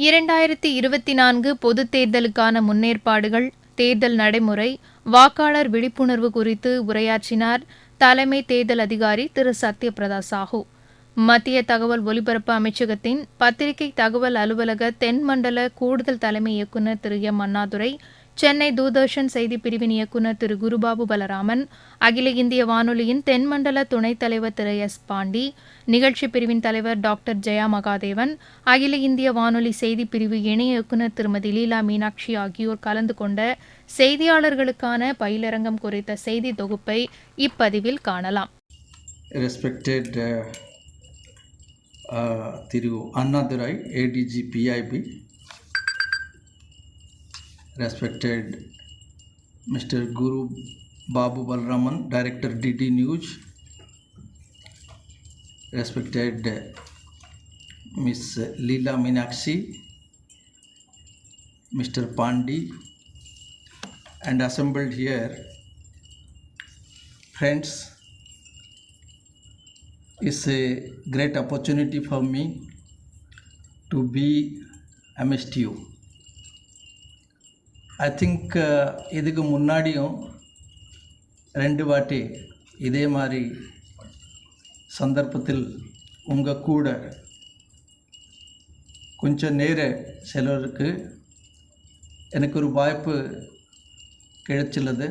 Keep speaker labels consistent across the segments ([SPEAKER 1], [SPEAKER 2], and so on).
[SPEAKER 1] 2024 பொதுத் தேர்தலுக்கான முன்னேற்பாடுகள், தேர்தல் நடைமுறை, வாக்காளர் விழிப்புணர்வு குறித்து உரையாற்றினார் தலைமை தேர்தல் அதிகாரி திரு சத்யபிரதா சாஹூ. மத்திய தகவல் ஒலிபரப்பு அமைச்சகத்தின் பத்திரிகை தகவல் அலுவலக தென்மண்டல கூடுதல் தலைமை இயக்குநர் திரு எம் அண்ணாதுரை, சென்னை தூர்தர்ஷன் செய்திப் பிரிவின் இயக்குநர் திரு குருபாபு பலராமன், அகில இந்திய வானொலியின் தென்மண்டல துணைத் தலைவர் திரு எஸ் பாண்டி, நிகழ்ச்சிப் பிரிவின் தலைவர் டாக்டர் ஜெயா மகாதேவன், அகில இந்திய வானொலி செய்திப் பிரிவு இணை இயக்குநர் திருமதி லீலா மீனாட்சி ஆகியோர் கலந்து கொண்ட செய்தியாளர்களுக்கான பயிலரங்கம் குறித்த செய்தி தொகுப்பை இப்பதிவில் காணலாம்.
[SPEAKER 2] திரு Annadurai, ADG PIB, respected Mr. Guru Babu Balraman, Director DD News, respected Miss Leela Meenakshi, Mr. Pandi, and assembled here, friends, it's a great opportunity for me to be amidst you. I think இதுக்கு முன்னாடியும் 2 வாட்டி இதே மாதிரி சந்தர்ப்பத்தில் உங்கள் கூட கொஞ்சம் நேர செலவருக்கு எனக்கு ஒரு வாய்ப்பு கிடைச்சிள்ளது.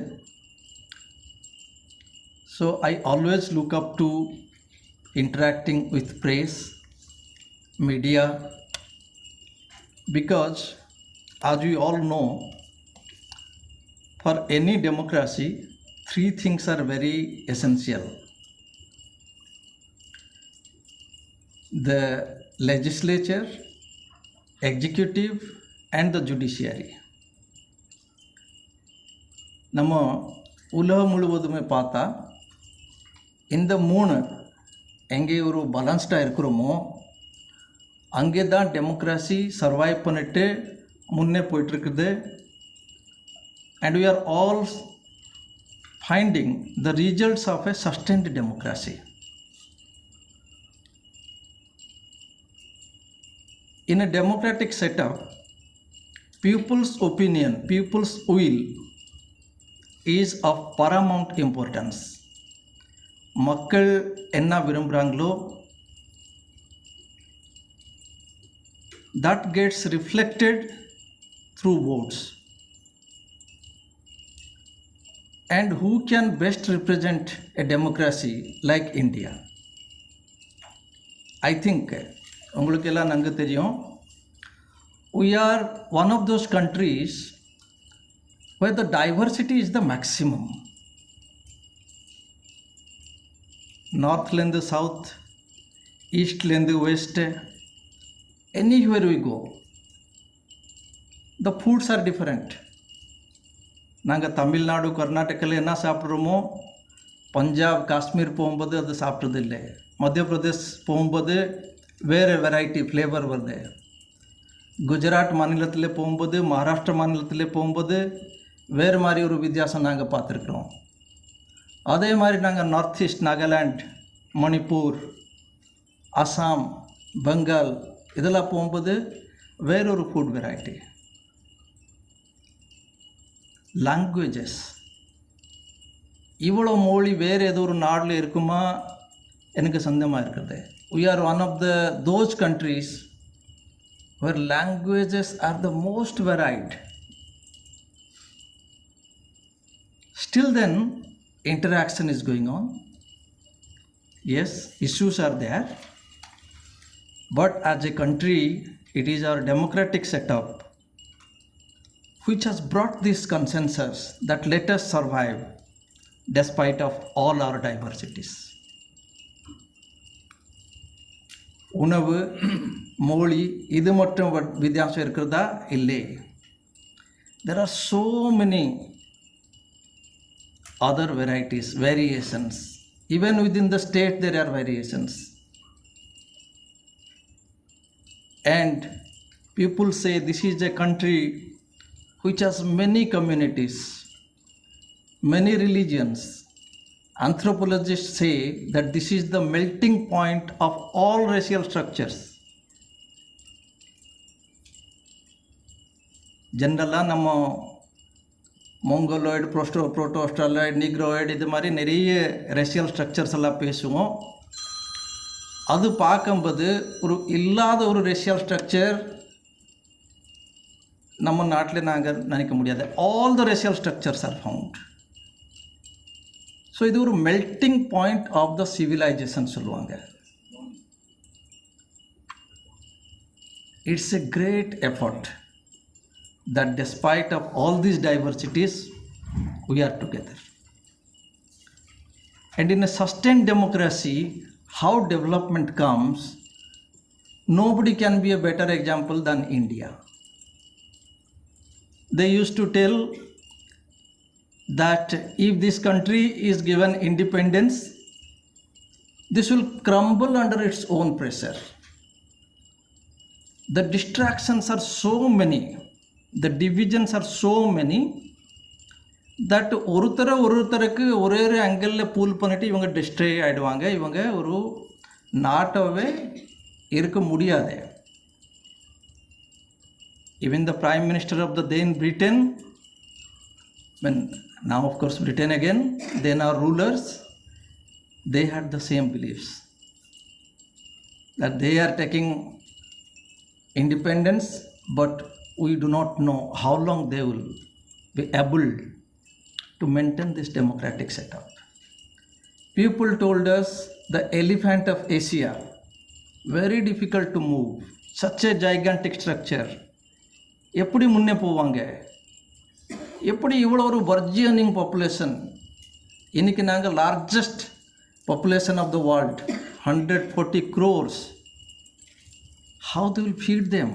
[SPEAKER 2] So I always look up to interacting with press, media, because as we all know, for any democracy, 3 things are very essential: the legislature, executive, and the judiciary. நம்ம உலகம் முழுவதுமே பார்த்தா இந்த 3 எங்கே ஒரு பேலன்ஸ்டாக இருக்கிறோமோ அங்கே தான் டெமோக்ராசி சர்வைவ் பண்ணிட்டு முன்னே போயிட்டுருக்குது. And we are all finding the results of a sustained democracy. In a democratic setup, people's opinion, people's will is of paramount importance. மக்கள் என்ன விரும்புகிறாங்களோ that gets reflected through votes. And who can best represent a democracy like India? I think உங்களுக்கு எல்லாம் நன்கு தெரியும், we are one of those countries where the diversity is the maximum. நார்த்லேருந்து south, ஈஸ்ட்லேருந்து west, anywhere we go, the foods are different. நாங்கள் தமிழ்நாடு கர்நாடகாவில் என்ன சாப்பிட்றோமோ பஞ்சாப் காஷ்மீர் போகும்போது அது சாப்பிட்றது இல்லை. மத்திய பிரதேஷ் போகும்போது வேறு வெரைட்டி ஃப்ளேவர் வருது. குஜராத் மாநிலத்தில் போகும்போது, மகாராஷ்டிரா மாநிலத்தில் போகும்போது வேறு மாதிரி ஒரு வித்தியாசம் நாங்கள் பார்த்துருக்குறோம். அதே மாதிரி நாங்கள் நார்த் ஈஸ்ட், நாகாலாண்ட், மணிப்பூர், அசாம், பெங்கால் இதெல்லாம் போகும்போது வேறொரு ஃபுட் வெரைட்டி. லாங்குவேஜஸ், இவ்வளோ மொழி வேறு ஏதோ ஒரு நாட்டில் இருக்குமா எனக்கு சந்தேகமாக இருக்குது. we are one of those countries where languages are the most varied. Still then, interaction is going on. Yes, issues are there, but as a country, it is our democratic setup which has brought this consensus that let us survive despite of all our diversities. உணவு, மொழி இது மட்டும் வித்தியாசம் இருக்கிறதா? இல்லை. There are so many other varieties, variations. Even within the state there are variations. And people say this is a country which has many communities, many religions. Anthropologists say that this is the melting point of all racial structures. ஜென்ரலாக நம்ம மோங்கோலாய்டு புரோட்டோஸ்டாலாய்டு நீக்ரோயிடு இது மாதிரி நிறைய racial structures எல்லாம் பேசுவோம். அது பார்க்கும்போது ஒரு இல்லாத ஒரு ரேஷியல் ஸ்ட்ரக்சர் நம்ம நாட்டில் நாங்கள் நினைக்க முடியாது. All the racial structures are found. So இது ஒரு melting point of the civilization சொல்லுவாங்க. It's a great effort that despite of all these diversities we are together. And in a sustained democracy, how development comes, nobody can be a better example than India. They used to tell that if this country is given independence, this will crumble under its own pressure. The distractions are so many, the divisions are so many that ஒருத்தருக்கு ஒரே ஆங்கிளில் pool பண்ணிட்டு இவங்க டிஸ்ட்ரே ஆகிடுவாங்க. இவங்க ஒரு நாட்டாகவே இருக்க முடியாது. Even the Prime Minister of the then Britain, when now of course Britain again, then our rulers, they had the same beliefs that they are taking independence, but we do not know how long they will be able to maintain this democratic setup. People told us the elephant of Asia, very difficult to move, such a gigantic structure. எப்படி முன்னே போவாங்க? எப்படி இவ்வளோ ஒரு பர்ஜியனிங் population? இன்றைக்கி நாங்கள் largest population of the world, 140 crores. How they will feed them?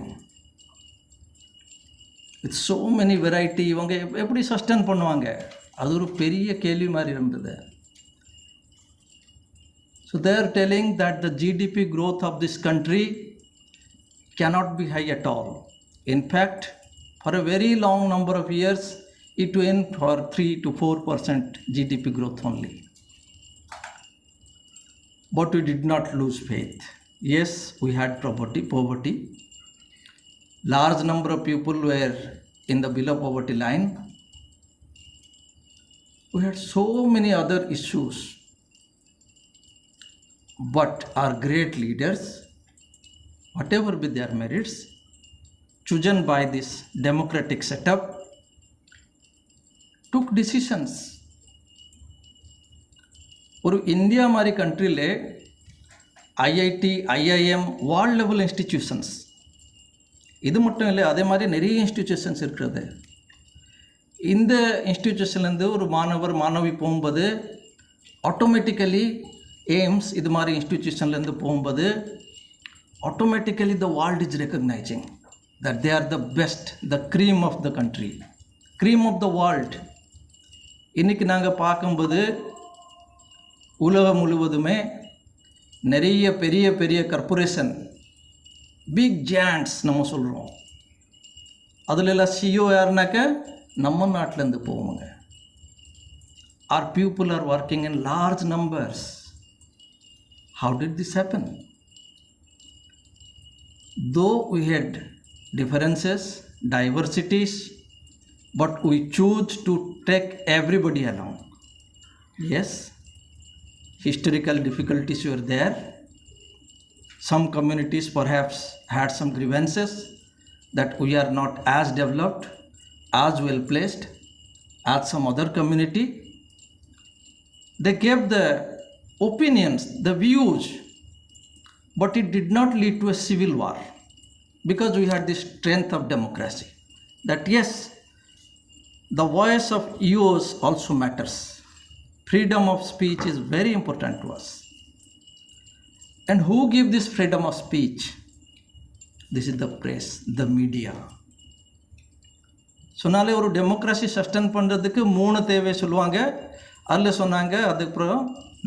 [SPEAKER 2] With so many variety, இவங்க எப்படி சஸ்டெயின் பண்ணுவாங்க? அது ஒரு பெரிய கேள்வி மாதிரி இருந்தது. So they are telling that the GDP growth of this country cannot be high at all. In fact, for a very long number of years, it went for 3 to 4% GDP growth only. But we did not lose faith. Yes, we had poverty. Large number of people were in the below poverty line. We had so many other issues. But our great leaders, whatever be their merits, chosen by this democratic setup, took decisions. ஒரு India மாதிரி கண்ட்ரியில் IIT, IIM, world level institutions, இது மட்டும் இல்லை, அதே மாதிரி நிறைய institutions இருக்கிறது. இந்த இன்ஸ்டிடியூஷன்லேருந்து ஒரு மாணவி போகும்போது ஆட்டோமேட்டிக்கலி எய்ம்ஸ் இது மாதிரி இன்ஸ்டிடியூஷன்லேருந்து போகும்போது automatically the world is recognising that they are the best, the cream of the country, cream of the world. இன்றைக்கி நாங்கள் பார்க்கும்போது உலகம் முழுவதுமே நிறைய பெரிய பெரிய கார்பரேஷன், பிக் ஜாயிண்ட்ஸ் நம்ம சொல்கிறோம். அதில் எல்லாம் சிஓ யாருனாக்க நம்ம நாட்டிலேருந்து போவாங்க. our people are working in large numbers. How did this happen? Though we had differences, diversities, but we choose to take everybody along. Yes, historical difficulties were there. Some communities perhaps had some grievances that we are not as developed, as well placed as some other community. They gave the opinions, the views, but it did not lead to a civil war. Because we had the strength of democracy, that yes, the voice of yours also matters. Freedom of speech is very important to us. And who give this freedom of speech? This is the press, the media. சொன்னாலே ஒரு democracy sustain பண்ணுறதுக்கு 3 தேவை சொல்லுவாங்க. அதில் சொன்னாங்க, அதுக்கப்புறம்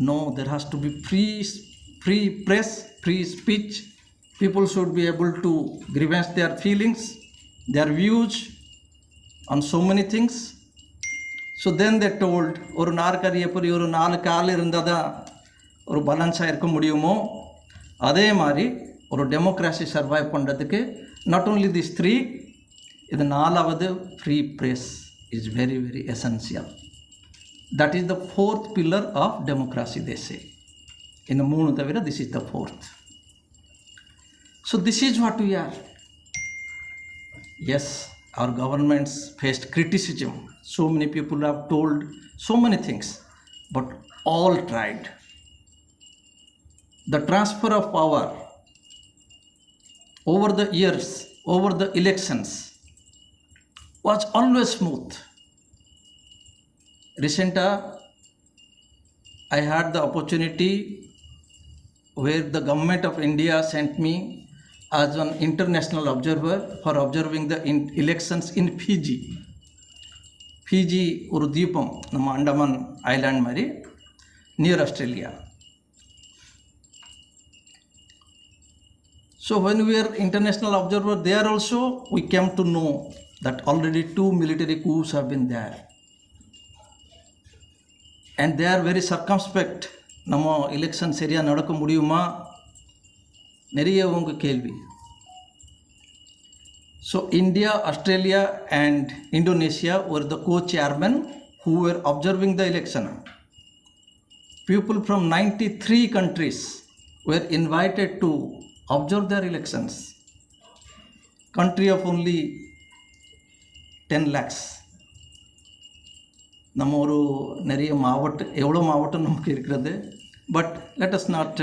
[SPEAKER 2] no, there has to be free press, free speech. People should be able to grievance their feelings, their views on so many things. So then they told, ஒரு நாற்காலி எப்படி ஒரு 4 கால் இருந்தால் தான் ஒரு பேலன்ஸாக இருக்க முடியுமோ, அதே மாதிரி ஒரு டெமோக்ரஸி சர்வைவ் பண்ணுறதுக்கு not only these 3, இது நாலாவது free press is very very essential. That is the fourth pillar of democracy they say. இந்த மூணு தவிர this is the fourth. So this is what we are. Yes, our governments faced criticism. So many people have told so many things, but all tried. The transfer of power over the years, over the elections, was always smooth. Recently, I had the opportunity where the government of India sent me as an international observer for observing the elections in Fiji. Fiji ஒரு தீபம் நம்ம Andaman island மாதிரி near Australia. So when we are international observer there also, we came to know that already 2 military coups have been there. And they are very circumspect. நம்ம election சரியாக நடக்க முடியுமா நிறைய உங்க கேள்வி. So India, Australia and Indonesia were the co-chairmen who were observing the election. People from 93 countries were invited to observe their elections. Country of only 10 lakhs. நம்ம ஒரு நிறைய மாவட்டம் எவ்வளோ மாவட்டம் நமக்கு இருக்கிறது. But let us not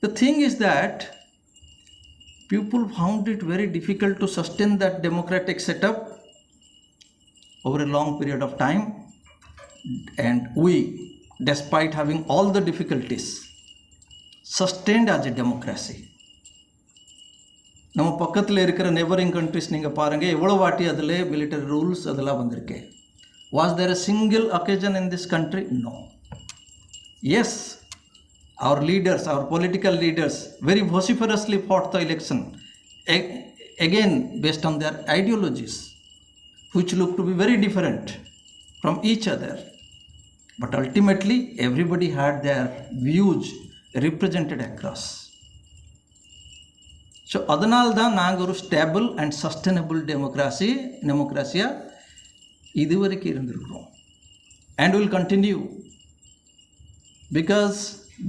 [SPEAKER 2] the thing is that people found it very difficult to sustain that democratic setup over a long period of time, and we, despite having all the difficulties, sustained as a democracy. நம்ம பக்கத்தில் இருக்கிற neighbouring countries நீங்கள் பாருங்கள் எவ்வளோ வாட்டி அதில் military rules அதெல்லாம் வந்திருக்கு. Was there a single occasion in this country? No. Yes, our leaders, our political leaders very vociferously fought the election, again based on their ideologies, which look to be very different from each other. But ultimately, everybody had their views represented across. So, அதனால்தான் நாங்கள் ஒரு stable and sustainable டெமோக்ராசியாக இதுவரைக்கும் இருந்திருக்கிறோம். And will continue, because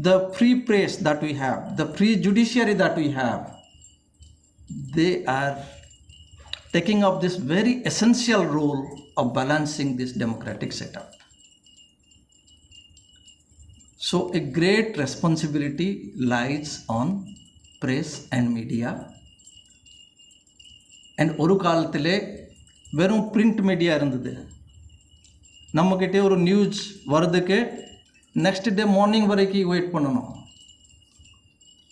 [SPEAKER 2] the free press that we have, the free judiciary that we have, they are taking up this very essential role of balancing this democratic setup. So a great responsibility lies on press and media. And ஒரு காலத்திலே வெறும் print media இருந்தது. நம்மக்கிட்டே ஒரு news வர்றதுக்கு next day morning வரைக்கும் wait பண்ணணும்.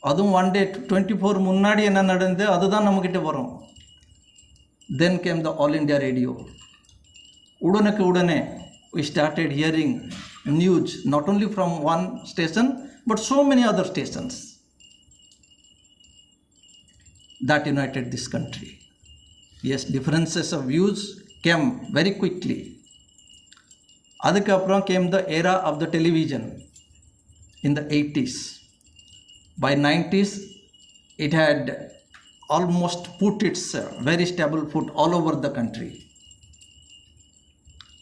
[SPEAKER 2] அதுவும் 1 day 24 முன்னாடி என்ன நடந்து அதுதான் நம்மக்கிட்ட வரும். Then came the All India Radio. உடனுக்கு உடனே we started hearing news not only from one station but so many other stations that united this country. Yes, differences of views came very quickly. அதுக்கப்புறம் came the era of the television in the 80s. By 90s, it had almost put its very stable foot all over the country.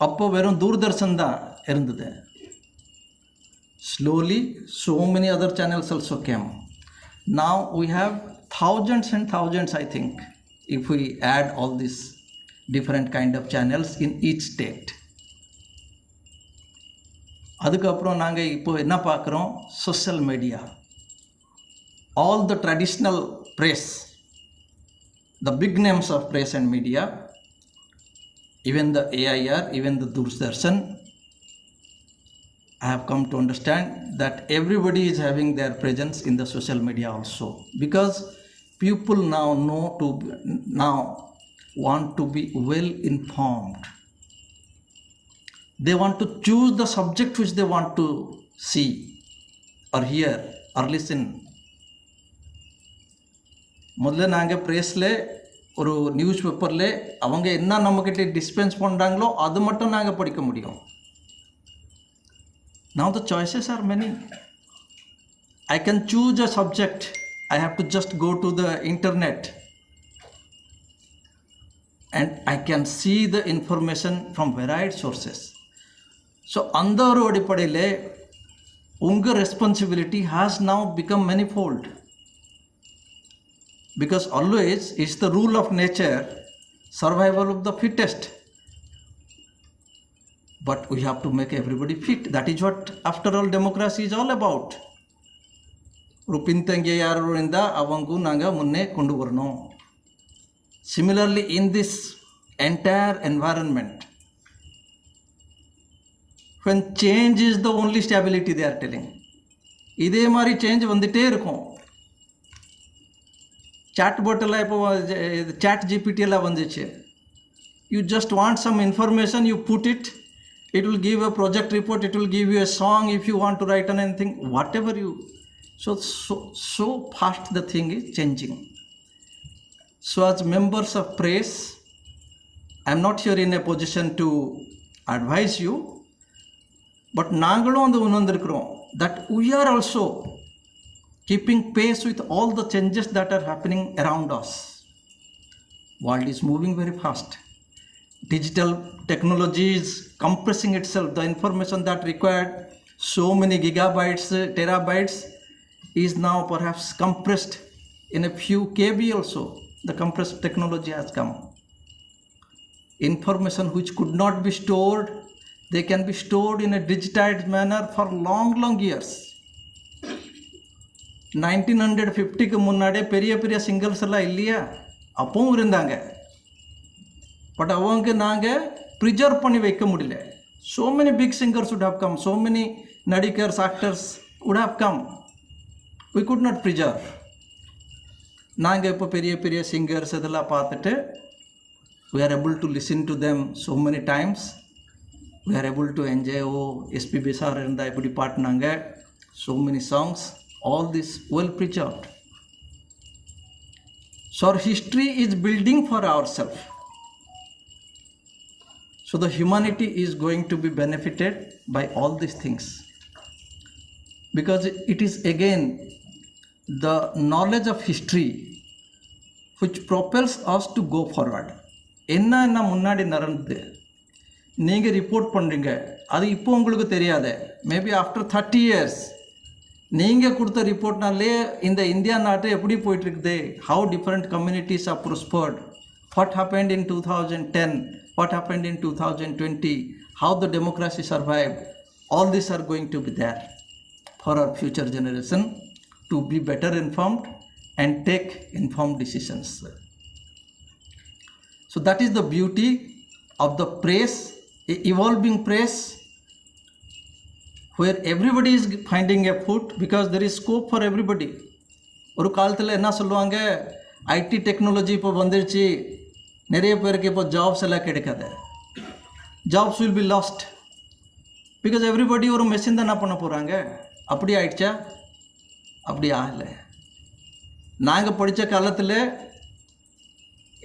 [SPEAKER 2] அப்போ வெறும் தூர்தர்ஷன் தான் இருந்தது. Slowly, so many other channels also came. Now we have thousands and thousands, I think, if we add all these different kind of channels in each state. அதுக்கப்புறம் நாங்கள் இப்போ என்ன பார்க்குறோம், social media. All the traditional press, the big names of press and media, even the AIR, even the Doordarshan, I have come to understand that everybody is having their presence in the social media also, because people now want to be well informed. They want to choose the subject which they want to see or hear or listen. முதல்ல நாங்கள் ப்ரெஸ்ஸில் ஒரு news பேப்பரில் அவங்க என்ன நம்மக்கிட்ட dispense பண்ணுறாங்களோ அது மட்டும் நாங்கள் படிக்க முடியும். Now the choices are many. I can choose a subject. I have to just go to the internet and I can see the information from varied sources. So அந்த ஒரு அடிப்படையில் உங்கள் responsibility has now become manifold, because always it's the rule of nature, survival of the fittest. But we have to make everybody fit. That is what, after all, democracy is all about. ஒரு பின்தங்கிய யார் இருந்தால் அவங்களும் நாங்கள் முன்னே கொண்டு வரணும். Similarly, in this entire environment, when change is the only stability, they are telling, இதே மாதிரி சேஞ்ச் வந்துகிட்டே இருக்கும். சாட் போட்டெல்லாம் இப்போ சாட் ஜிபிடி எல்லாம் வந்துச்சு. You just want some information, you put it, it will give a project report, it will give you a song if you want to write on anything, whatever you. So fast the thing is changing. So as members of press, I am not here in a position to advise you, but நாங்களும் வந்து உணர்ந்திருக்கிறோம் that we are also keeping pace with all the changes that are happening around us. World is moving very fast. Digital technology is compressing itself. The information that required so many gigabytes, terabytes, is now perhaps compressed in a few KB also. The compressed technology has come. Information which could not be stored, they can be stored in a digitized manner for long years. 1950க்கு முன்னாடியே பெரிய பெரிய singers எல்லாம் இல்லையா, அப்பவும் இருந்தாங்க. But அவங்க நாங்கள் preserve பண்ணி வைக்க முடியல. So many big singers would have come, so many நடிகர்ஸ், actors would have come. We could not preserve. நாங்கள் இப்போ பெரிய பெரிய சிங்கர்ஸ் இதெல்லாம் பார்த்துட்டு we are able to listen to them so many times. We are able to enjoy, SPB sir இருந்தால் இப்படி பாட்டினாங்க, so many songs, all this well preserved. So our history is building for ourselves. So the humanity is going to be benefited by all these things, because it is again the knowledge of history which propels us to go forward. என்ன முன்னாடி நடந்தது நீங்கள் report பண்ணுறீங்க, அது இப்போ உங்களுக்கு தெரியாது. Maybe after 30 years நீங்கள் கொடுத்த ரிப்போர்ட்னாலே இந்த இந்தியா நாட்டு எப்படி போயிட்டுருக்குது, how different communities are prospered, what happened in 2010, what happened in 2020, how the democracy survived, all these are going to be there for our future generation to be better informed and take informed decisions. So that is the beauty of the press, evolving press, where everybody is finding a foot, because there is scope for everybody. ஒரு காலத்தில் என்ன சொல்லுவாங்க, ID technology இப்போ வந்துருச்சு, நிறைய பேருக்கு இப்போ jobs எல்லாம் கிடைக்காது, jobs will be last, because everybody ஒரு மெஷின் தான் என்ன பண்ண போகிறாங்க. அப்படி ஆயிடுச்சா? அப்படி ஆகலை. நாங்கள் படித்த காலத்தில்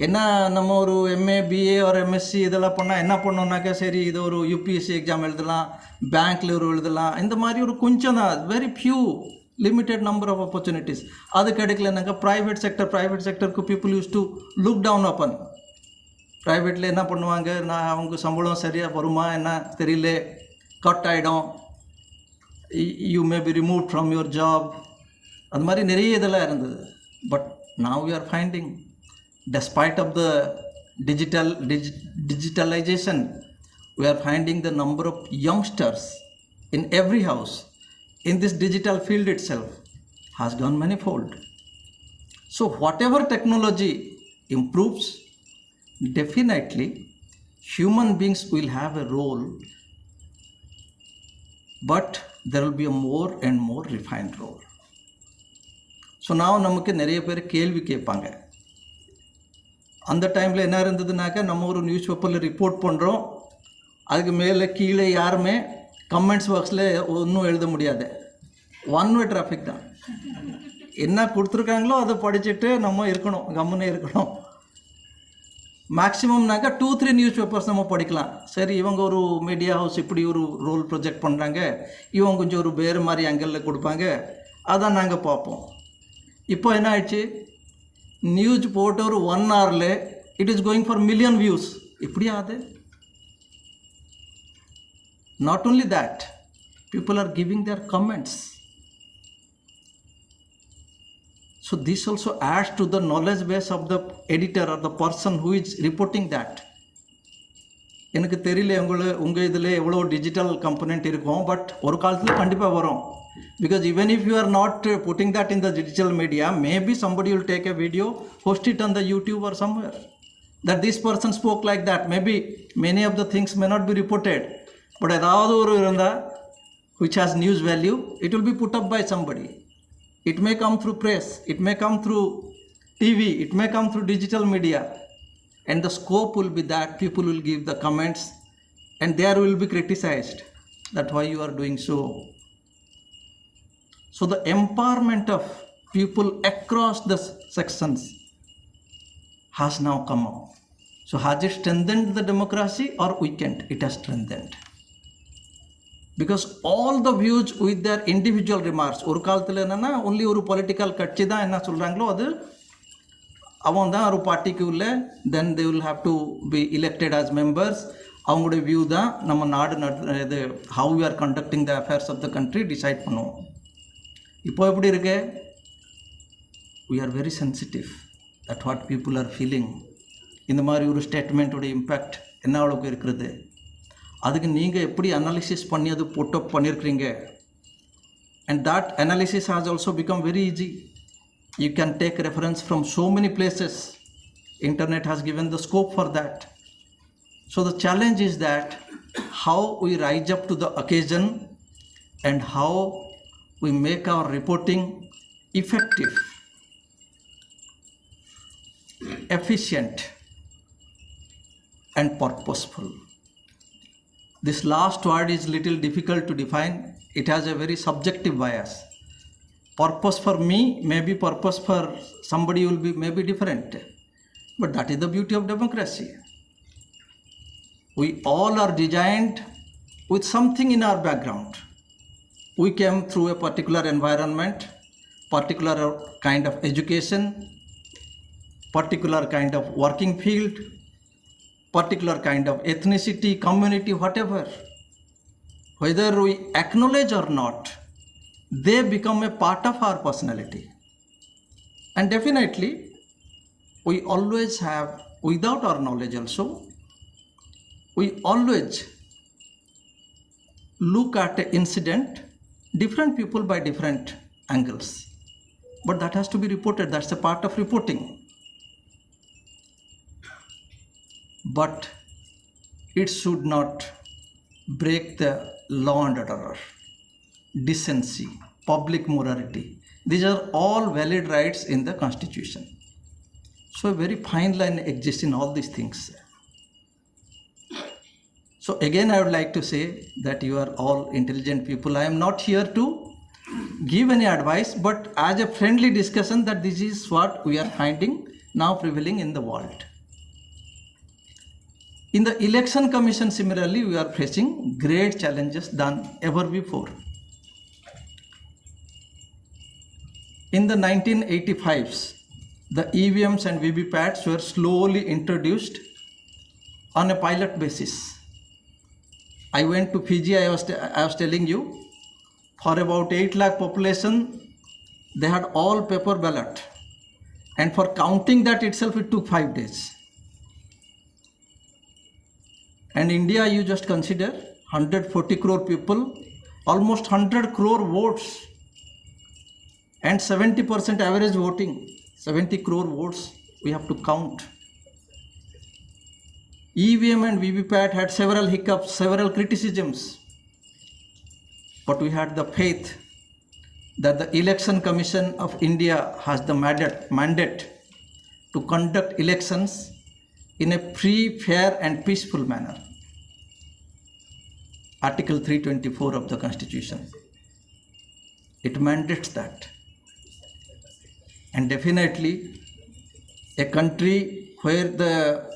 [SPEAKER 2] என்ன, நம்ம ஒரு எம்ஏ, பிஏ ஒரு எம்எஸ்சி இதெல்லாம் பண்ணால் என்ன பண்ணோம்னாக்கா, சரி இது ஒரு யூபிஎஸ்சி எக்ஸாம் எழுதலாம், பேங்க்கில் ஒரு எழுதலாம், இந்த மாதிரி ஒரு கொஞ்சம் தான், very few limited number of opportunities. அது கிடைக்கலனாக்கா ப்ரைவேட் செக்டருக்கு people used to look down upon. ப்ரைவேட்டில் என்ன பண்ணுவாங்க, நான் அவங்க சம்பளம் சரியாக வருமா என்ன தெரியல, கட் ஆகிடும், you may be remove from your job, அது மாதிரி நிறைய இதெல்லாம் இருந்தது. But now we are finding, despite of the digitalization, we are finding the number of youngsters in every house in this digital field itself has gone manifold. So whatever technology improves, definitely human beings will have a role, but there will be a more and more refined role. So நான் நமக்கு நிறைய பேர் கேள்வி கேட்பாங்க. அந்த டைமில் என்ன இருந்ததுனாக்கா, நம்ம ஒரு நியூஸ் பேப்பரில் ரிப்போர்ட் பண்ணுறோம், அதுக்கு மேலே கீழே யாருமே கமெண்ட்ஸ் பாக்ஸில் ஒன்றும் எழுத முடியாது, ஒன் வே டிராஃபிக் தான். என்ன கொடுத்துருக்காங்களோ அதை படிச்சுட்டு நம்ம இருக்கணும், கம்முன்னே இருக்கணும். மேக்ஸிமம்னாக்கா 2-3 நியூஸ் பேப்பர்ஸ் நம்ம படிக்கலாம். சரி, இவங்க ஒரு மீடியா ஹவுஸ் இப்படி ஒரு ரோல் ப்ரொஜெக்ட் பண்ணுறாங்க, இவங்க கொஞ்சம் ஒரு வேறு மாதிரி ஆங்கிளில் கொடுப்பாங்க, அதான் நாங்கள் பார்ப்போம். இப்போ என்ன ஆயிடுச்சு, நியூஸ் போட்டு ஒரு 1 hourல it is going for million views. Ipdi ade. Not only that, people are giving their comments. So this also adds to the knowledge base of the editor or the person who is reporting that. எனக்கு தெரியல உங்கள் இதில் எவ்வளோ digital component இருக்கும், but ஒரு காலத்தில் கண்டிப்பாக வரும். Because even if you are not putting that in the digital media, maybe somebody will take a video, post it on the YouTube or somewhere, that this person spoke like that. Maybe many of the things may not be reported, but ஏதாவது ஒரு இருந்தால் which has news value, it will be put up by somebody. It may come through press, it may come through TV, it may come through digital media, and the scope will be that people will give the comments and there will be criticized that why you are doing so. So the empowerment of people across the sections has now come up. So has it strengthened the democracy or weakened? It has strengthened. Because all the views with their individual remarks, ஒரு காலத்தில் என்னென்னா only ஒரு political கட்சி தான் என்ன சொல்கிறாங்களோ அது அவன் தான் ஒரு பார்ட்டிக்கு உள்ள, then they will have to be elected as members. அவங்களுடைய வியூ தான் நம்ம நாடு இது how we are conducting the affairs of the country decide பண்ணுவோம். இப்போ எப்படி இருக்கு? We are very sensitive that what people are feeling. இந்த மாதிரி ஒரு ஸ்டேட்மெண்ட்டோட இம்பேக்ட் என்ன அளவுக்கு இருக்கிறது, அதுக்கு நீங்கள் எப்படி அனாலிசிஸ் பண்ணி அது புட்டப் பண்ணியிருக்கிறீங்க. And that analysis has also become very easy. You can take reference from so many places. Internet has given the scope for that. So the challenge is that how we rise up to the occasion and how we make our reporting effective, efficient, and purposeful. This last word is little difficult to define. It has a very subjective bias. Purpose for me may be purpose for somebody will be maybe different, but that is the beauty of democracy. We all are designed with something in our background. We came through a particular environment, particular kind of education, particular kind of working field, particular kind of ethnicity, community, whatever. Whether we acknowledge or not, they become a part of our personality. And definitely, we always have, without our knowledge also, we always look at an incident, different people by different angles. But that has to be reported, that's a part of reporting. But it should not break the law and order, decency, public morality. These are all valid rights in the Constitution. So a very fine line exists in all these things. So again, I would like to say that you are all intelligent people. I am not here to give any advice, but as a friendly discussion that this is what we are finding now prevailing in the world. In the election commission, similarly, we are facing great challenges than ever before. In the 1985s, the EVMs and VVPATs were slowly introduced on a pilot basis. I went to Fiji, I was telling you, for about 8 lakh population, they had all paper ballot. And for counting that itself, it took 5 days. And India, you just consider 140 crore people, almost 100 crore votes, and 70% average voting, 70 crore votes we have to count. EVM and VVPAT had several hiccups, several criticisms, but we had the faith that the Election Commission of India has the mandate to conduct elections in a free, fair and peaceful manner. Article 324 of the Constitution. It mandates that. And definitely a country where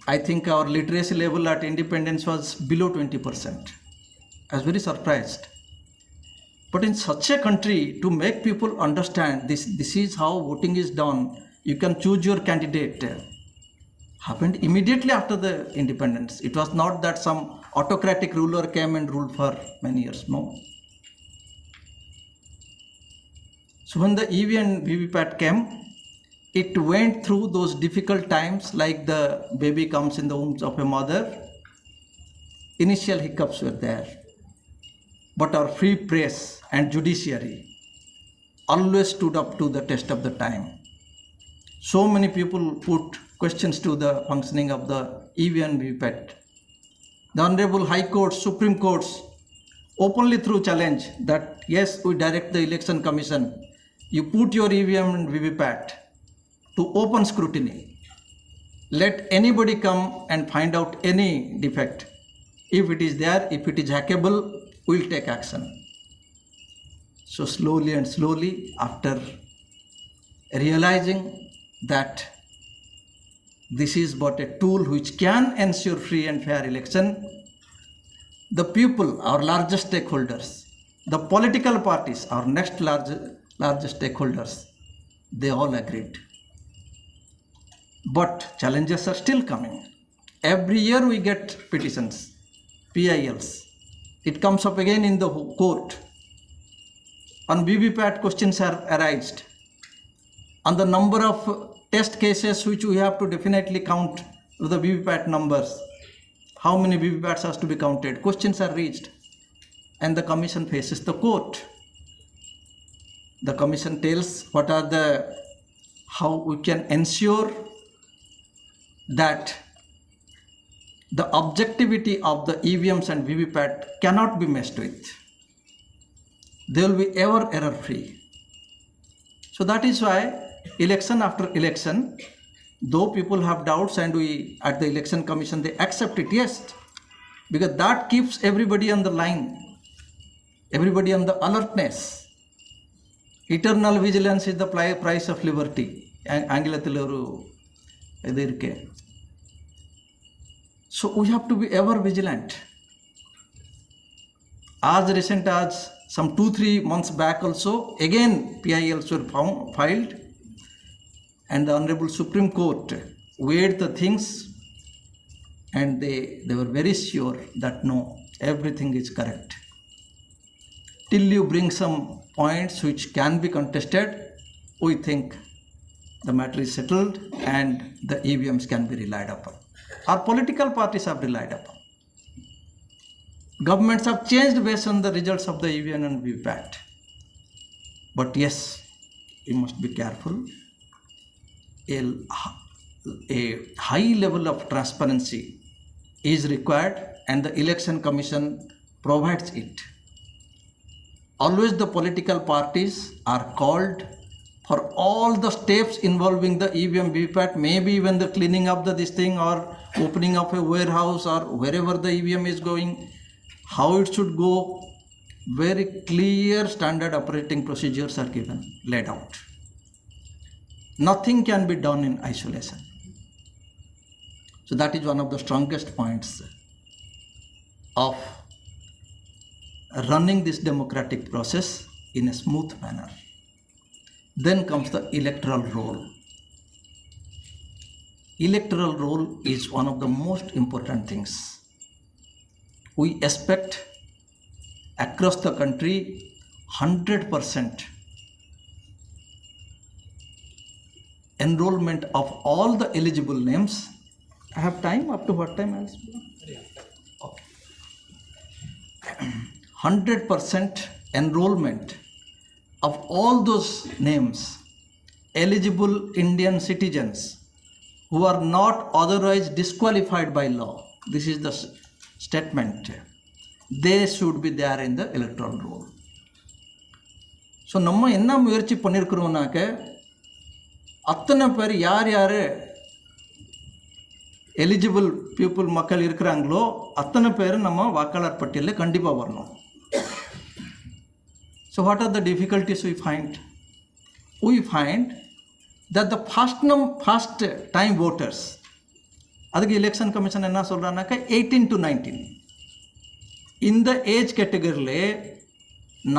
[SPEAKER 2] I think our literacy level at independence was below 20%. I was very surprised. But in such a country, to make people understand this is how voting is done, you can choose your candidate. happened immediately after the independence. It was not that some autocratic ruler came and ruled for many years. No. So when the EV and VVPAT came, it went through those difficult times like the baby comes in the womb of a mother. Initial hiccups were there. But our free press and judiciary always stood up to the test of the time. So many people put questions to the functioning of the EV and VVPAT. The Honorable High Courts, Supreme Courts openly through challenge that yes, we direct the Election Commission, you put your EVM and VVPAT to open scrutiny. Let anybody come and find out any defect. If it is there, if it is hackable, we'll take action. So slowly and slowly, after realizing that this is but a tool which can ensure free and fair election, the people, our largest stakeholders, the political parties, our next largest stakeholders, they all agreed. But challenges are still coming. Every year we get petitions, PILs. It comes up again in the court. On VVPAT questions are arised. On the number of test cases which we have to definitely count with the VVPAT numbers. How many VVPATs has to be counted? Questions are raised. And the commission faces the court. The commission tells how we can ensure that the objectivity of the EVMs and VVPAT cannot be messed with. They will be ever error free. So that is why election after election, though people have doubts and we at the Election Commission they accept it, yes, because that keeps everybody on the line, everybody on the alertness. Eternal vigilance is the price of liberty. ஆங்கிலத்தில் ஒரு இது இருக்கு. So we have to be ever vigilant. As recent as some 2-3 months back also, again PILs were filed, and the Honorable Supreme Court weighed the things, and they were very sure that no, everything is correct. Till you bring some points which can be contested, we think the matter is settled and the EVMs can be relied upon. Our political parties have relied upon. Governments have changed based on the results of the EVM and VVPAT. But yes, we must be careful. A high level of transparency is required and the Election Commission provides it. Always the political parties are called for all the steps involving the EVM VVPAT, maybe even the cleaning up this thing or opening of a warehouse or wherever the EVM is going, how it should go. Very clear standard operating procedures are given, laid out. Nothing can be done in isolation. So that is one of the strongest points of running this democratic process in a smooth manner. Then comes the electoral roll. Electoral roll is one of the most important things. We expect across the country 100% enrollment of all the eligible names. I have time up to what time else? Okay. 100% enrollment of all those names, eligible Indian citizens who are not otherwise disqualified by law. This is the statement. They should be there in the electoral roll. So நம்ம என்ன முயற்சி பண்ணியிருக்கிறோம்னாக்க அத்தனை பேர் யார் eligible people மக்கள் இருக்கிறாங்களோ அத்தனை பேர் நம்ம வாக்காளர் பட்டியலில் கண்டிப்பாக வரணும். So what are the difficulties we find? We find that the first time voters, அதுக்கு எலெக்ஷன் கமிஷன் என்ன சொல்கிறான்னாக்கா 18 to 19 இந்த ஏஜ் கேட்டகரியிலே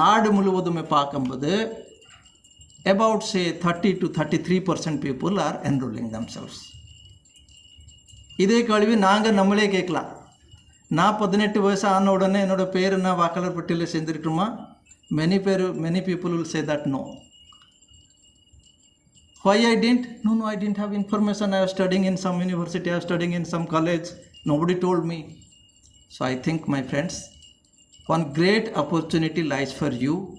[SPEAKER 2] நாடு முழுவதுமே பார்க்கும்போது about say 30 to 33% people are enrolling themselves. இதே கேள்வி நாங்கள் நம்மளே கேட்கலாம். நான் 18 வயசு ஆன உடனே என்னோடய பேர் நான் வாக்காளர் பட்டியலில் சேர்ந்துருக்குமா? many people will say that no. Why I didn't? No, I didn't have information. I was studying in some university, I was studying in some college. Nobody told me. So I think, my friends, one great opportunity lies for you.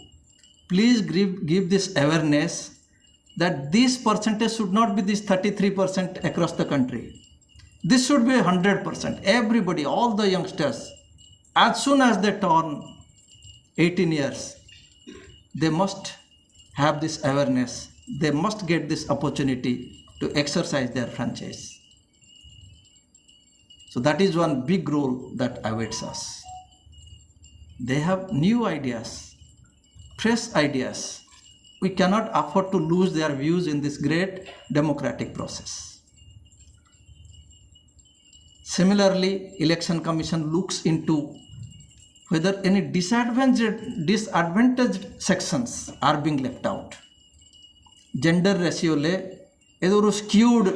[SPEAKER 2] Please give this awareness that this percentage should not be this 33% across the country. This should be 100%. Everybody, all the youngsters, as soon as they turn 18 years, they must have this awareness. They must get this opportunity to exercise their franchise. So that is one big role that awaits us. They have new ideas, fresh ideas. We cannot afford to lose their views in this great democratic process. Similarly, Election Commission looks into whether any disadvantaged sections are being left out. Gender ரேஷியோவில் ஏதோ ஒரு skewed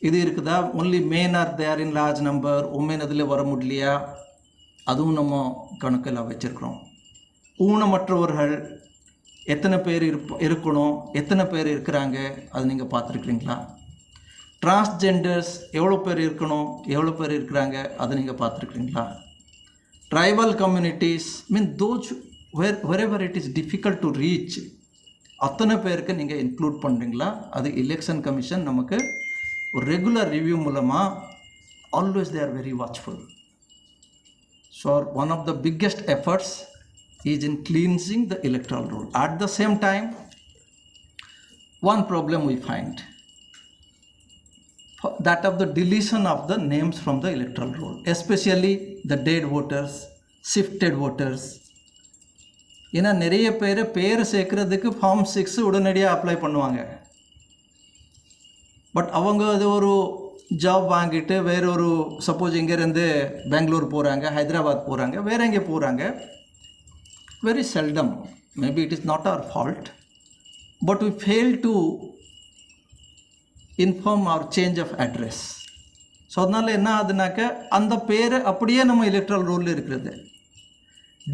[SPEAKER 2] இது இருக்குதா? Only man are there in large number, woman அதில் வர முடியலையா? அதுவும் நம்ம கணக்கில் வச்சுருக்கிறோம். ஊனமற்றவர்கள் எத்தனை பேர் இருக்கணும், எத்தனை பேர் இருக்கிறாங்க, அது நீங்கள் பார்த்துருக்குறீங்களா? டிரான்ஸ்ஜெண்டர்ஸ் எவ்வளோ பேர் இருக்கணும், எவ்வளோ பேர் இருக்கிறாங்க, அதை நீங்கள் பார்த்துருக்குறீங்களா? Tribal communities those wherever it is difficult to reach, அத்தனை பேருக்கு நீங்கள் இன்க்ளூட் பண்ணுறீங்களா? அது எலெக்ஷன் கமிஷன் நமக்கு ஒரு ரெகுலர் ரிவ்யூ மூலமாக always they are very watchful. So one of the biggest efforts is in cleansing the electoral roll. At the same time, one problem we find, that of the deletion of the names from the electoral roll, especially the dead voters, shifted voters. ஏன்னா நிறைய பேர் சேர்க்கறதுக்கு form 6 உடனடியாக apply பண்ணுவாங்க. But அவங்க அது ஒரு job வாங்கிட்டு வேறொரு, சப்போஸ் இங்கேருந்து பெங்களூர் போகிறாங்க, ஹைதராபாத் போகிறாங்க, வேற எங்கே போகிறாங்க, very seldom, maybe it is not our fault, but we fail to inform our change of address. So அதனால் என்ன ஆகுதுனாக்க அந்த பேர் அப்படியே நம்ம எலக்ட்ரல் ரோலில் இருக்கிறது.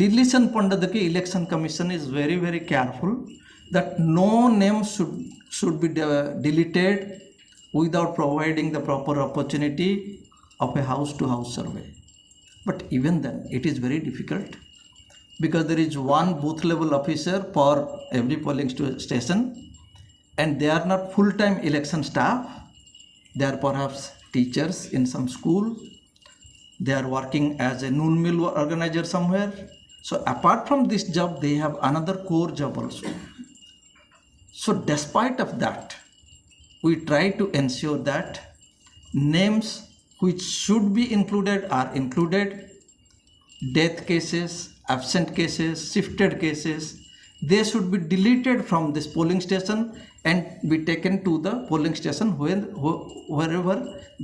[SPEAKER 2] டிலீஷன் பண்ணுறதுக்கு election commission is very very careful that no name should be deleted without providing the proper opportunity of a house-to-house survey. But even then, it is very difficult, because there is one booth level officer for every polling station, and they are not full-time election staff. They are perhaps teachers in some school. They are working as a noon meal organizer somewhere. So apart from this job, they have another core job also. So despite of that, we try to ensure that names which should be included are included. Death cases, absent cases, shifted cases, they should be deleted from this polling station and be taken to the polling station wherever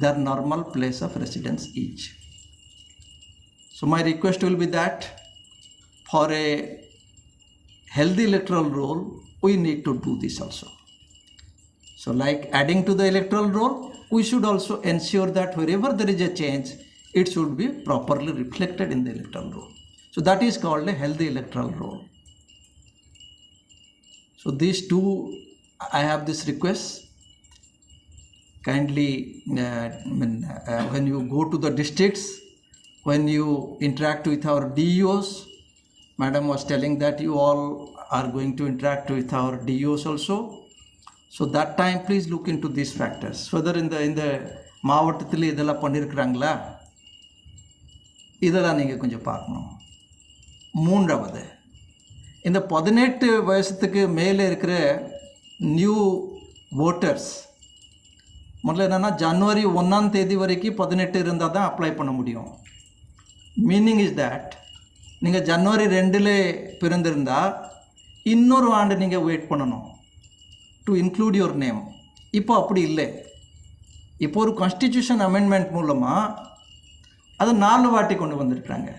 [SPEAKER 2] their normal place of residence is. So my request will be that for a healthy electoral roll, we need to do this also. So like adding to the electoral roll, we should also ensure that wherever there is a change, it should be properly reflected in the electoral roll. So that is called a healthy electoral roll. So these two, I have this request. Kindly, when you go to the districts, when you interact with our DEOs, Madam was telling that you all are going to interact with our DEOs also. So that time, please look into these factors. Whether in the மாவட்டத்தில் இதெல்லாம் பண்ணியிருக்கிறாங்களா, இதெல்லாம் நீங்கள் கொஞ்சம் பார்க்கணும். மூன்றாவது, இந்த 18 வயசுக்கு மேலே இருக்கிற நியூ வோட்டர்ஸ், முதல்ல என்னென்னா ஜனவரி 1ஆம் தேதி வரைக்கும் 18 இருந்தால் தான் அப்ளை பண்ண முடியும். மீனிங் இஸ் தட் நீங்கள் ஜனவரி 2 பிறந்திருந்தால் இன்னொரு ஆண்டு நீங்கள் வெயிட் பண்ணணும் டு இன்க்ளூட் யுவர் நேம். இப்போ அப்படி இல்லை. இப்போ ஒரு கான்ஸ்டிடியூஷன் அமெண்ட்மெண்ட் மூலமாக அது 4 வாட்டி கொண்டு வந்திருக்கிறாங்க.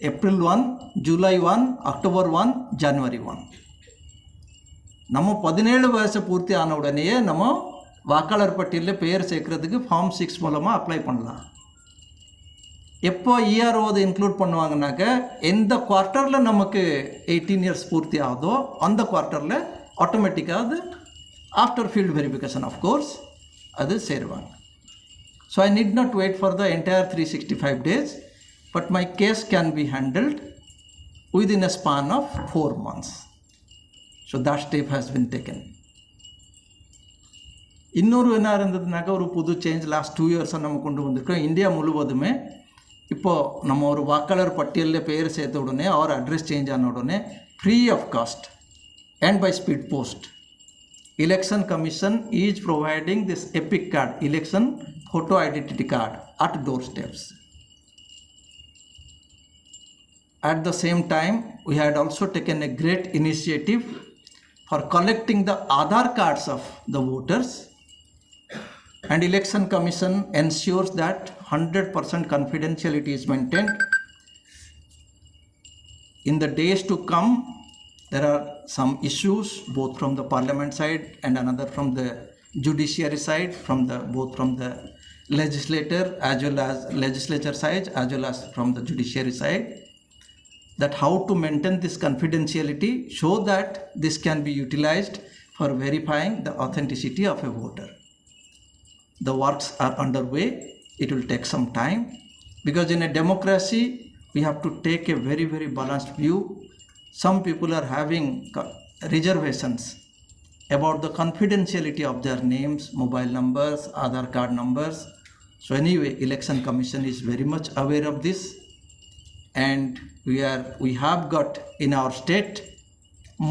[SPEAKER 2] April 1, July 1, October 1, January 1. நம்ம 17 வயசு பூர்த்தி ஆன உடனேயே நம்ம வாக்காளர் பட்டியலில் பெயர் சேர்க்கறதுக்கு ஃபார்ம் 6 மூலமாக அப்ளை பண்ணலாம். எப்போ இஆர்ஓது இன்க்ளூட் பண்ணுவாங்கன்னாக்க எந்த குவார்ட்டரில் நமக்கு 18 இயர்ஸ் பூர்த்தி ஆகுதோ அந்த குவார்ட்டரில் ஆட்டோமேட்டிக்காக அது ஆஃப்டர் ஃபீல்டு வெரிஃபிகேஷன் ஆஃப்கோர்ஸ் அது சேருவாங்க. So I need not wait for the entire 365 days, but my case can be handled within a span of 4 months. So that step has been taken. இன்னொரு என்ன இருந்ததுனாக்கா ஒரு புது சேஞ்ச் லாஸ்ட் 2 years நம்ம கொண்டு வந்திருக்கோம். India முழுவதுமே இப்போது நம்ம ஒரு வாக்காளர் பட்டியலில் பெயர் சேர்த்த உடனே அவர் அட்ரஸ் சேஞ்ச் ஆன உடனே free of cost and by speed post, Election Commission is providing this EPIC card, election photo identity card, at doorsteps. At the same time, we had also taken a great initiative for collecting the Aadhaar cards of the voters, and Election Commission ensures that 100% confidentiality is maintained. In the days to come, there are some issues both from the parliament side and another from the judiciary side, both from the legislature side as well as from the judiciary side, that how to maintain this confidentiality so that this can be utilized for verifying the authenticity of a voter. The works are underway. It will take some time because in a democracy we have to take a very, very balanced view. Some people are having reservations about the confidentiality of their names, mobile numbers, Aadhaar card numbers. So anyway, Election Commission is very much aware of this, and we have got in our state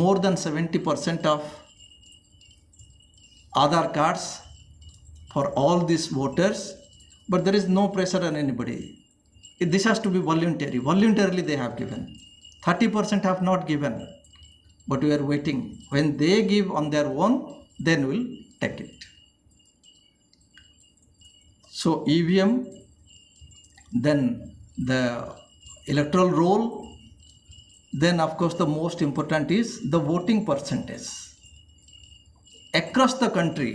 [SPEAKER 2] more than 70% of Aadhaar cards for all these voters, but there is no pressure on anybody. This has to be voluntary. Voluntarily they have given. 30% have not given, but we are waiting. When they give on their own, then we'll take it. So EVM, then the electoral roll, then of course the most important is the voting percentage. Across the country,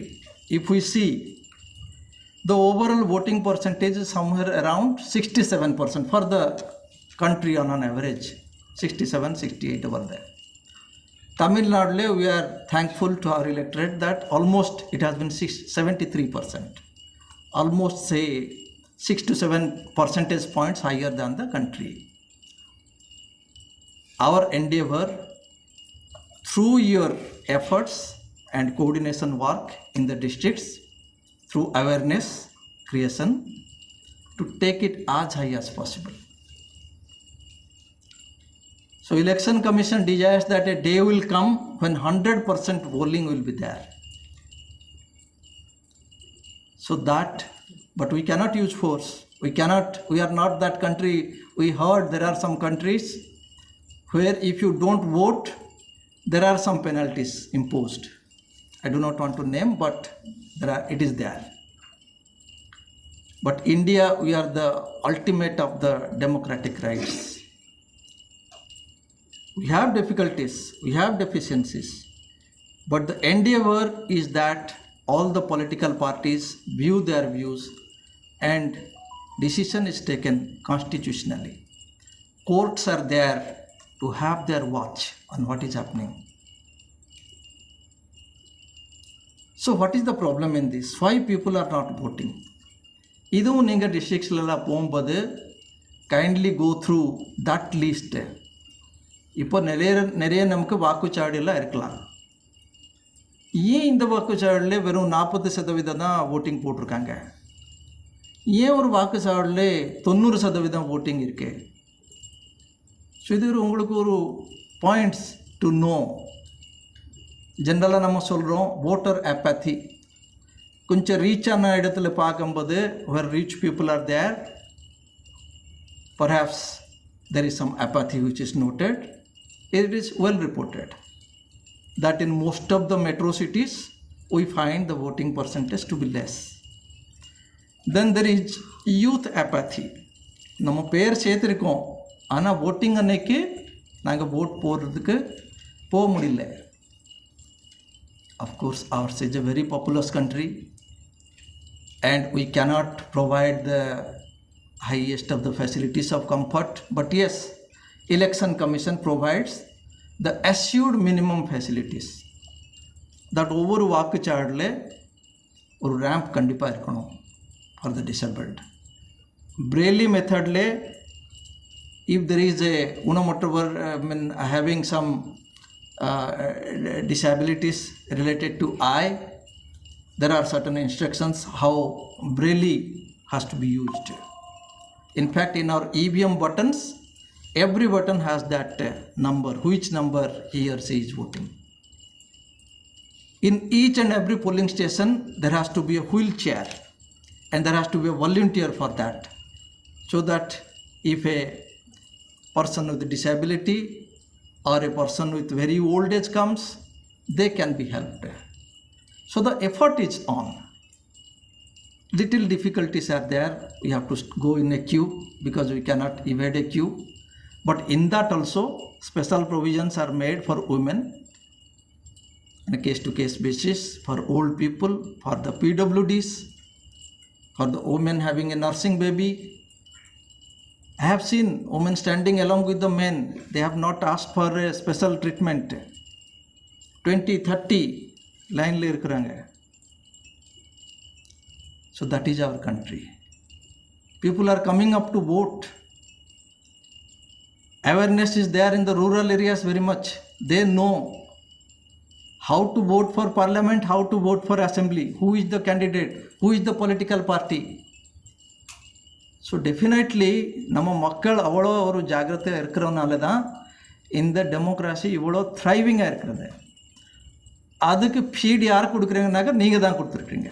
[SPEAKER 2] if we see, the overall voting percentage is somewhere around 67% for the country on an average. 67-68 over there. Tamil Nadu, we are thankful to our electorate that almost it has been 73%. Almost say 6 to 7 percentage points higher than the country. Our endeavor through your efforts and coordination work in the districts, through awareness creation, to take it as high as possible. So Election Commission desires that a day will come when 100% polling will be there. So that, but we cannot use force. We are not that country. We heard there are some countries where if you don't vote, there are some penalties imposed. I do not want to name, but it is there. But India, we are the ultimate of the democratic rights. We have difficulties, we have deficiencies, but the endeavor is that all the political parties view their views and decision is taken constitutionally. Courts are there to have their watch on what is happening. So what is the problem in this? Why people are not voting? இதுவும் நீங்கள் டிஸ்ட்ரிக்ஸ்லாம் போகும்போது kindly go through that list. இப்போ நிறைய நமக்கு வாக்குச்சாவடியெல்லாம் இருக்கலாம். ஏன் இந்த வாக்குச்சாவடியில் வெறும் 40% தான் ஓட்டிங் போட்டிருக்காங்க? ஏன் ஒரு வாக்குச்சாவடியில் 90% ஓட்டிங் இருக்கு? ஸோ இது உங்களுக்கு ஒரு பாயிண்ட்ஸ் டு நோ. ஜென்ரலாக நம்ம சொல்கிறோம் voter apathy. கொஞ்சம் ரீச்சான இடத்துல பார்க்கும்போது where rich people are there, perhaps there is some apathy which is noted. It is well reported that in most of the metro cities we find the voting percentage to be less. Then there is youth apathy. நம்ம பேர் சேர்த்துருக்கோம், ஆனால் voting அன்னைக்கு நாங்கள் vote போடுறதுக்கு போக முடியல. Of course, ours is a very populous country, and we cannot provide the highest of the facilities of comfort. But yes, Election Commission provides the assured minimum facilities. That ஒவ்வொரு வாக்குச்சாவடியில் ஒரு ramp கண்டிப்பாக இருக்கணும் for the disabled. Braille மெத்தடில் if there is a ஊனமுற்றவர் having some disabilities related to eye, there are certain instructions how Braille has to be used. In fact, in our EVM buttons, every button has that number, which number he or she is voting. In each and every polling station, there has to be a wheelchair and there has to be a volunteer for that, so that if a person with disability or a person with very old age comes, they can be helped. So the effort is on. Little difficulties are there. We have to go in a queue because we cannot evade a queue. But in that also, special provisions are made for women on a case-to-case basis, for old people, for the PWDs, for the women having a nursing baby. I have seen women standing along with the men. They have not asked for a special treatment. 20-30 line le irukkranga. So that is our country. People are coming up to vote. Awareness is there in the rural areas very much. They know how to vote for parliament, how to vote for assembly, who is the candidate, who is the political party. So definitely நம்ம மக்கள் அவ்வளோ ஒரு ஜாகிரதையாக இருக்கிறதுனால தான் இந்த democracy இவ்வளோ த்ரைவிங்காக இருக்கிறது. அதுக்கு ஃபீட் யார் கொடுக்குறீங்கன்னாக்கா நீங்கள் தான் கொடுத்துருக்கீங்க.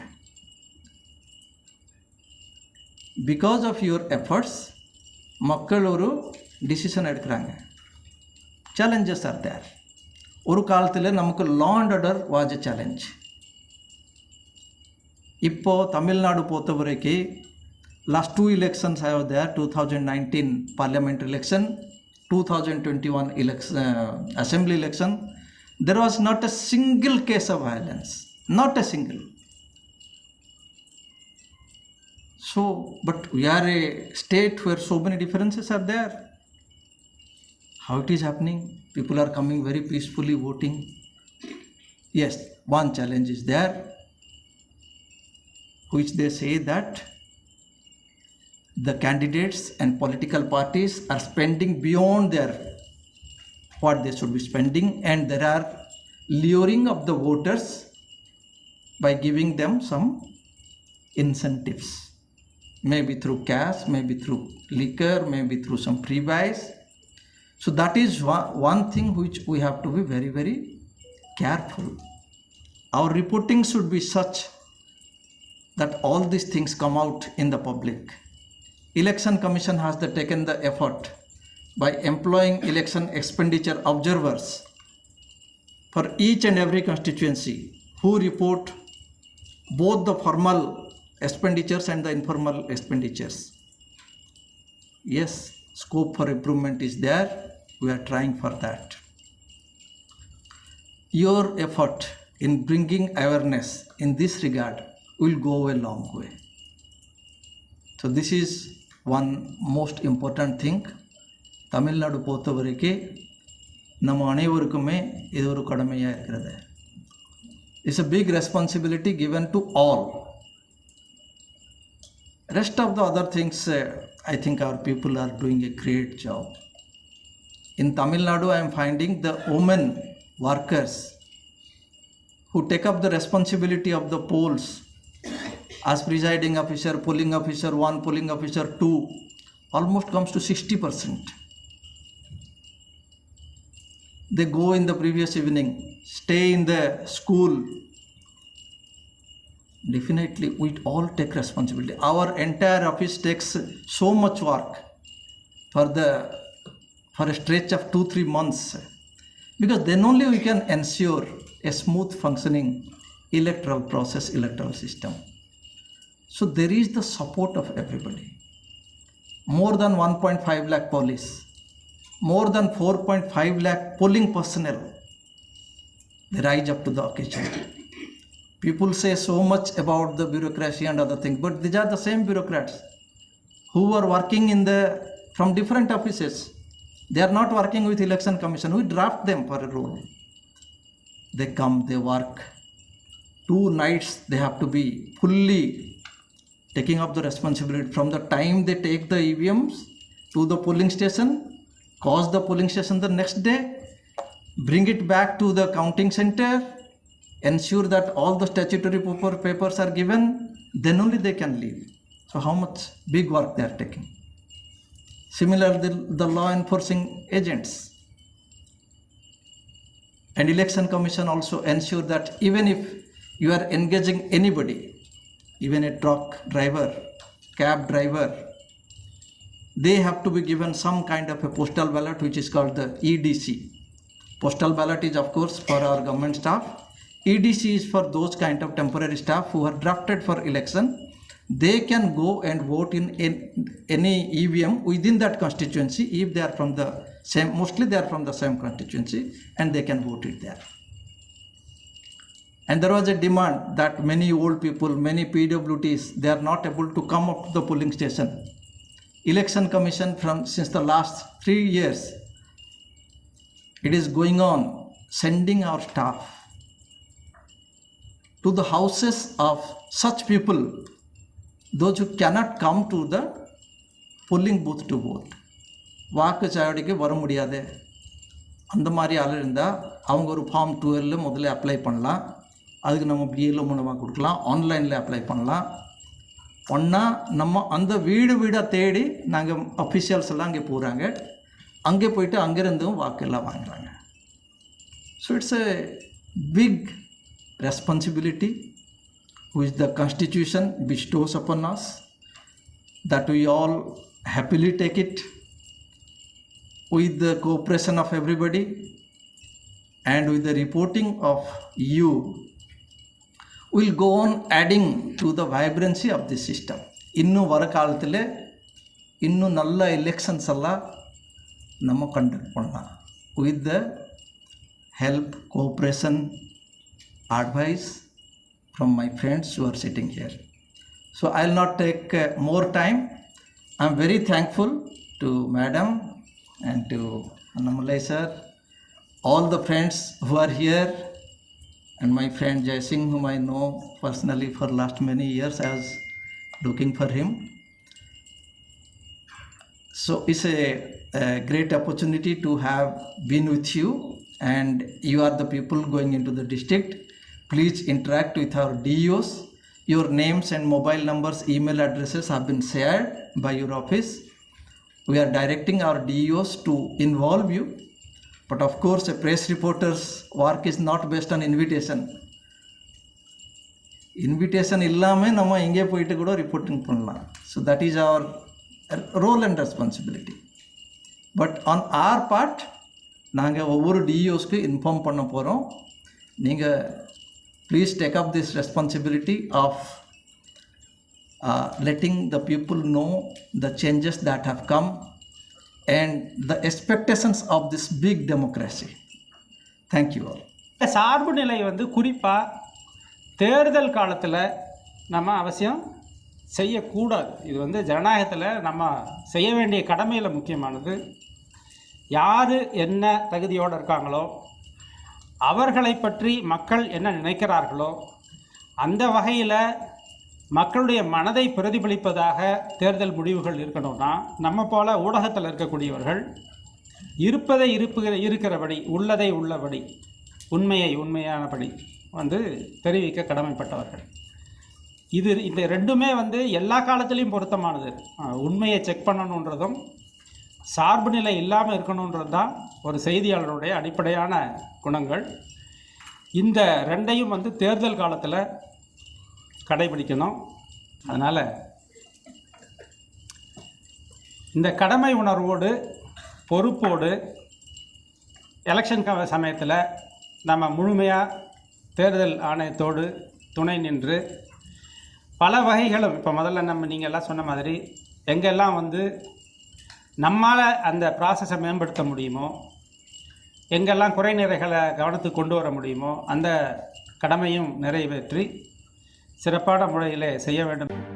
[SPEAKER 2] பிகாஸ் ஆஃப் யுவர் எஃபர்ட்ஸ் மக்கள் ஒரு டிசிஷன் எடுக்கிறாங்க. Challenges are there. ஒரு காலத்தில் நமக்கு law and order was a challenge. இப்போது தமிழ்நாடு பொறுத்த வரைக்கும் last two elections I was there, 2019 parliament election, 2021 election, assembly election. There was not a single case of violence, not a single. So, but we are a state where so many differences are there. How it is happening? People are coming very peacefully voting. Yes, one challenge is there, which they say that the candidates and political parties are spending beyond their what they should be spending, and there are luring of the voters by giving them some incentives, maybe through cash, maybe through liquor, maybe through some pre-buys. So that is one thing which we have to be very, very careful. Our reporting should be such that all these things come out in the public. Election Commission has taken the effort by employing election expenditure observers for each and every constituency who report both the formal expenditures and the informal expenditures. Yes, scope for improvement is there. We are trying for that. Your effort in bringing awareness in this regard will go a long way. So this is one most important thing. Tamil Nadu பொறுத்த வரைக்கும் நம்ம அனைவருக்குமே இது ஒரு கடமையாக இருக்கிறது. It's a big responsibility given to all. Rest of the other things, I think our people are doing a great job. In Tamil Nadu, I am finding the women workers who take up the responsibility of the polls as presiding officer, polling officer 1, polling officer 2, almost comes to 60%. They go in the previous evening, stay in the school. Definitely, we all take responsibility. Our entire office takes so much work for a stretch of 2-3 months, because then only we can ensure a smooth functioning electoral process, electoral system. So there is the support of everybody. More than 1.5 lakh police, more than 4.5 lakh polling personnel, they rise up to the occasion. People say so much about the bureaucracy and other things, but these are the same bureaucrats who are working from different offices. They are not working with Election Commission. We draft them for a role. They come, they work. 2 nights they have to be fully taking up the responsibility from the time they take the EVMs to the polling station, cause the polling station the next day, bring it back to the counting center, ensure that all the statutory papers are given, then only they can leave. So how much big work they are taking. Similarly, the law enforcing agents and Election Commission also ensure that even if you are engaging anybody, even a truck driver, cab driver, they have to be given some kind of a postal ballot which is called the EDC. Postal ballot is of course for our government staff. EDC is for those kind of temporary staff who are drafted for election. They can go and vote in any EVM within that constituency if they are from the same, mostly they are from the same constituency, and they can vote it there. And there was a demand that many old people, many PWTs, they are not able to come up to the polling station. Election Commission since the last 3 years, it is going on sending our staff to the houses of such people, those who cannot come to the polling booth to vote. வாக்கு சாவடிக்கு வர முடியாது, அந்த மாதிரி ஆள் இருந்தால் அவங்க ஒரு form 12 முதல்ல அப்ளை பண்ணலாம். அதுக்கு நம்ம பிஎல்ஓ மூலமாக கொடுக்கலாம், ஆன்லைனில் அப்ளை பண்ணால் நம்ம அந்த வீடாக தேடி நாங்கள் அஃபிஷியல்ஸ் எல்லாம் அங்கே போகிறாங்க, அங்கே போயிட்டு அங்கேருந்தும் வாக்கெல்லாம் வாங்குறாங்க. So it's a big responsibility which the Constitution bestows upon us, that we all happily take it with the cooperation of everybody and with the reporting of you. We'll go on adding to the vibrancy of this system. இன்னும் வர காலத்தில் இன்னும் நல்ல elections எல்லாம் நம்ம conduct பண்ணலாம் with the help, cooperation, advice from my friends who are sitting here. So I'll not take more time. I'm very thankful to Madam and to Annamalai sir, all the friends who are here, and my friend Jai Singh, whom I know personally for last many years. I was looking for him. So it's a great opportunity to have been with you, and you are the people going into the district. Please interact with our DEOs. Your names and mobile numbers, email addresses have been shared by your office. We are directing our DEOs to involve you. But of course, a press reporter's work is not based on invitation. Invitation இல்லாமல் நம்ம எங்கே போயிட்டு கூட reporting பண்ணலாம். So that is our role and responsibility. But on our part, நாங்கள் ஒவ்வொரு DEOஸ்க்கு inform பண்ண போகிறோம். நீங்கள் please take up this responsibility of letting the people know the changes that have come and the expectations of this big democracy. Thank you all.
[SPEAKER 3] சார்பு நிலை குறிப்பாக தேர்தல் காலத்தில் நம்ம அவசியம் செய்யக்கூடாது. இது ஜனநாயகத்தில் நம்ம செய்ய வேண்டிய கடமையில் முக்கியமானது. யார் என்ன தகுதியோடு இருக்காங்களோ, அவர்களை பற்றி மக்கள் என்ன நினைக்கிறார்களோ, அந்த வகையில் மக்களுடைய மனதை பிரதிபலிப்பதாக தேர்தல் முடிவுகள் இருக்கணும்னா, நம்ம போல் ஊடகத்தில் இருக்கக்கூடியவர்கள் இருப்பதை இருக்கிறபடி, உள்ளதை உள்ளபடி, உண்மையை உண்மையானபடி தெரிவிக்க கடமைப்பட்டவர்கள். இந்த ரெண்டுமே எல்லா காலத்திலையும் பொருத்தமானது. உண்மையை செக் பண்ணணுன்றதும் சார்பு நிலை இல்லாமல் இருக்கணுன்றது தான் ஒரு செய்தியாளருடைய அடிப்படையான குணங்கள். இந்த ரெண்டையும் தேர்தல் காலத்தில் கடைபிடிக்கணும். அதனால் இந்த கடமை உணர்வோடு பொறுப்போடு எலெக்ஷன் சமயத்தில் நம்ம முழுமையாக தேர்தல் ஆணையத்தோடு துணை நின்று பல வகைகளும், இப்போ முதல்ல நீங்கள் எல்லாம் சொன்ன மாதிரி எங்கெல்லாம் நம்மால் அந்த ப்ராசஸை மேம்படுத்த முடியுமோ, எங்கெல்லாம் குறைநிறைகளை கவனத்துக்கு கொண்டு வர முடியுமோ அந்த கடமையும் நிறைவேற்றி சிறப்பான முறையிலே செய்ய வேண்டும்.